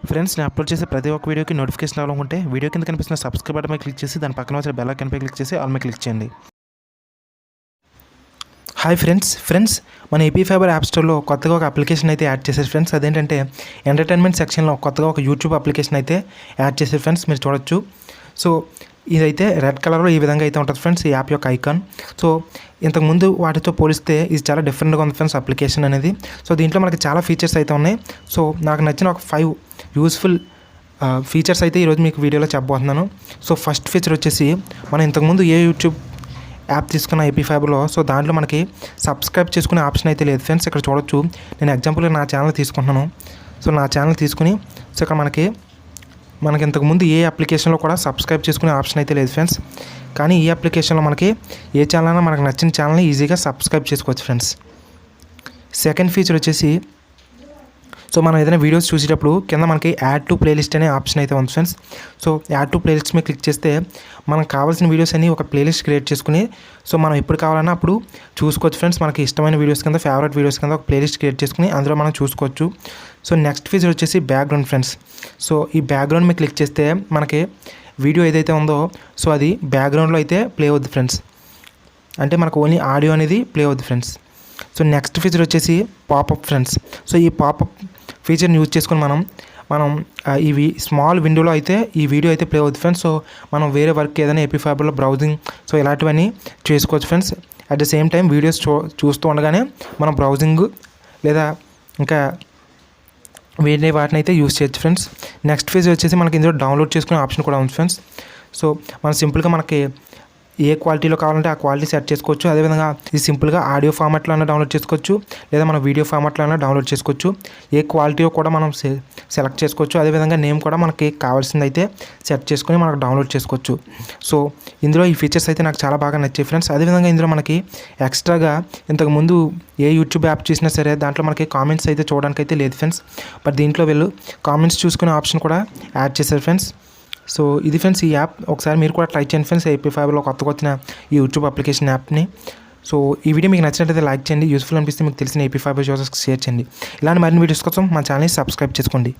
Friends, నేను upload చేసే ప్రతి ఒక్క వీడియోకి నోటిఫికేషన్ రావాలనుకుంటే వీడియో కింద కనిపిస్తున్న సబ్స్క్రైబ్ బటన్ మీద క్లిక్ చేసి దాని పక్కన వచ్చే బెల్ ఐకాన్ పై క్లిక్ చేసి ఆల్ మీద క్లిక్ చేయండి. హాయ్ ఫ్రెండ్స్, మన ఏపీ ఫైబర్ యాప్ స్టోర్లో కొత్తగా ఒక అప్లికేషన్ అయితే యాడ్ చేశారు ఫ్రెండ్స్. అదేంటంటే ఎంటర్టైన్మెంట్ సెక్షన్లో కొత్తగా ఒక యూట్యూబ్ అప్లికేషన్ అయితే యాడ్ చేశారు ఫ్రెండ్స్. మీరు చూడొచ్చు. సో ఇదైతే రెడ్ కలర్లో ఈ విధంగా అయితే ఉంటుంది ఫ్రెండ్స్, ఈ యాప్ యొక్క ఐకాన్. సో ఇంతకుముందు వాటితో పోలిస్తే ఇది చాలా డిఫరెంట్గా ఉంది ఫ్రెండ్స్ అప్లికేషన్ అనేది. సో దీంట్లో మనకి చాలా ఫీచర్స్ అయితే ఉన్నాయి. సో నాకు నచ్చిన ఒక 5 యూస్ఫుల్ ఫీచర్స్ అయితే ఈరోజు మీకు వీడియోలో చెప్పబోతున్నాను. సో ఫస్ట్ ఫీచర్ వచ్చేసి, మనం ఇంతకుముందు ఏ యూట్యూబ్ యాప్ తీసుకున్న ఏపీ ఫైబర్లో, సో దాంట్లో మనకి సబ్స్క్రైబ్ చేసుకునే ఆప్షన్ అయితే లేదు ఫ్రెండ్స్. ఇక్కడ చూడొచ్చు. నేను ఎగ్జాంపుల్గా నా ఛానల్ తీసుకుంటున్నాను. సో నా ఛానల్ తీసుకుని సో ఇక్కడ మనకి ఇంతకుముందు ఏ అప్లికేషన్లో కూడా సబ్స్క్రైబ్ చేసుకునే ఆప్షన్ అయితే లేదు ఫ్రెండ్స్. కానీ ఈ అప్లికేషన్లో మనకి ఏ ఛానల్ అయినా మనకు నచ్చిన ఛానల్ని ఈజీగా సబ్స్క్రైబ్ చేసుకోవచ్చు ఫ్రెండ్స్. సెకండ్ ఫీచర్ వచ్చేసి, సో మనం ఏదైనా వీడియోస్ చూసేటప్పుడు కింద మనకి యాడ్ టు ప్లేలిస్ట్ అనే ఆప్షన్ అయితే ఉంది friends. So add to playlist మీద క్లిక్ చేస్తే మనకు కావాల్సిన వీడియోస్ అన్ని ఒక ప్లేలిస్ట్ క్రియేట్ చేసుకుని సో మనం ఎప్పుడు కావాలన్నా అప్పుడు చూసుకోవచ్చు ఫ్రెండ్స్. మనకి ఇష్టమైన వీడియోస్ కింద, ఫేవరెట్ వీడియోస్ కింద ఒక ప్లేలిస్ట్ క్రియేట్ చేసుకుని అందులో మనం చూసుకోవచ్చు. సో నెక్స్ట్ ఫీచర్ వచ్చేసి బ్యాక్గ్రౌండ్ ఫ్రెండ్స్. సో ఈ బ్యాక్గ్రౌండ్ మీద క్లిక్ చేస్తే మనకి వీడియో ఏదైతే ఉందో సో అది బ్యాక్గ్రౌండ్లో అయితే ప్లే అవుద్ది ఫ్రెండ్స్. అంటే మనకు ఓన్లీ ఆడియో అనేది ప్లే అవుద్ది ఫ్రెండ్స్. సో నెక్స్ట్ ఫీచర్ వచ్చేసి పాపప్ ఫ్రెండ్స్. సో ఈ పాపప్ ఫీచర్ని యూజ్ చేసుకొని మనం ఇవి స్మాల్ విండోలో అయితే ఈ వీడియో అయితే ప్లే అవుతుంది ఫ్రెండ్స్. సో మనం వేరే వర్క్ ఏదైనా ఏపీ ఫైబర్లో బ్రౌజింగ్ సో ఇలాంటివన్నీ చేసుకోవచ్చు friends. At the same time videos చూస్తూ ఉండగానే మనం బ్రౌజింగ్ లేదా ఇంకా వేరే వాటిని అయితే యూజ్ చేయొచ్చు ఫ్రెండ్స్. నెక్స్ట్ ఫీచర్ వచ్చేసి మనకి ఇందులో డౌన్లోడ్ చేసుకునే ఆప్షన్ కూడా ఉంది ఫ్రెండ్స్. సో మనం సింపుల్గా మనకి ఏ క్వాలిటీలో కావాలంటే ఆ క్వాలిటీ సెట్ చేసుకోవచ్చు. అదేవిధంగా ఇది సింపుల్గా ఆడియో ఫార్మాట్లో అయినా డౌన్లోడ్ చేసుకోవచ్చు, లేదా మనం వీడియో ఫార్మాట్లో అయినా డౌన్లోడ్ చేసుకోవచ్చు. ఏ క్వాలిటీలో కూడా మనం సెలెక్ట్ చేసుకోవచ్చు. అదేవిధంగా నేమ్ కూడా మనకి కావాల్సింది అయితే సెట్ చేసుకొని మనకు డౌన్లోడ్ చేసుకోవచ్చు. సో ఇందులో ఈ ఫీచర్స్ అయితే నాకు చాలా బాగా నచ్చాయి ఫ్రెండ్స్. అదేవిధంగా ఇందులో మనకి ఎక్స్ట్రాగా ఇంతకుముందు ఏ యూట్యూబ్ యాప్ చూసినా సరే దాంట్లో మనకి కామెంట్స్ అయితే చూడడానికి అయితే లేదు ఫ్రెండ్స్. బట్ దీంట్లో వీళ్ళు కామెంట్స్ చూసుకునే ఆప్షన్ కూడా యాడ్ చేశారు ఫ్రెండ్స్. సో ఇది ఫ్రెండ్స్ ఈ యాప్. ఒకసారి మీరు కూడా ట్రై చేయండి ఫ్రెండ్స్, ఏపీ ఫైబర్లో కొత్తగా వచ్చిన ఈ యూట్యూబ్ అప్లికేషన్ యాప్ని. సో ఈ వీడియో మీకు నచ్చినట్లయితే లైక్ చేయండి. యూస్ఫుల్ అనిపిస్తే మీకు తెలిసిన ఏపీ ఫైబర్ యూజర్స్కి షేర్ చేయండి. ఇలాంటి మరిన్ని వీడియోస్ కోసం మా ఛానల్ని సబ్స్క్రైబ్ చేసుకోండి.